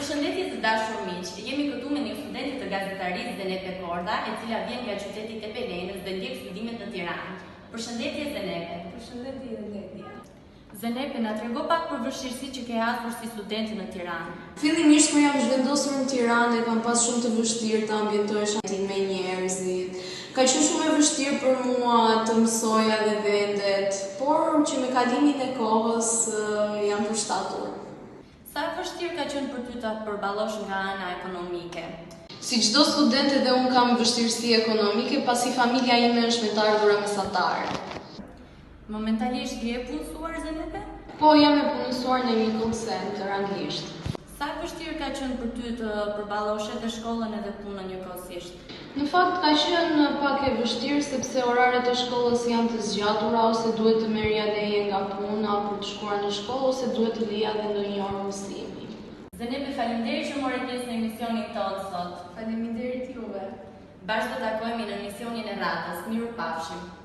Përshëndetje të dashur miq, jemi këtu me një studente të gazetarisë Zenepe Korda, e cila vjen nga qyteti Tepelenës dhe ndjek studimet në Tiranë. Përshëndetje Zenepe. Përshëndetje Ledja. Zenepe, na trego pak për vështirësitë që ke hasur si studente në Tiranë. Fillimisht kur jam zhvendosur në Tiranë, kam pas shumë të vështirë të ambientohesha me njerëzit. Ka qenë shumë e vështirë për mua të mësoja dhe vendet, por që me kalimin e kohës jam përshtatur. Sa vështirë ka qenë për ty ta përballosh nga ana ekonomike? Si çdo student edhe unë kam vështirësi ekonomike, pasi familja ime është me të ardhurë mesatare. Momentalisht je punësuar Zenepe? Po, jam e punësuar në një call center anglisht. Sa vështirë ka qenë për ty të përballosh edhe shkollën edhe punën njëkohësisht? Në fakt ka qenë pak e vështirë sepse oraret e shkollës janë të zgjatura ose duhet të merrja leje nga puna për të shkuar në shkollë ose duhet të lija edhe ndonjë orë mësimi. Zenepe, faleminderit që morë pjesë në emisionin tonë sot. Faleminderit juve. Bashkë do takojmë në emisionin e radhës. Mirupafshim.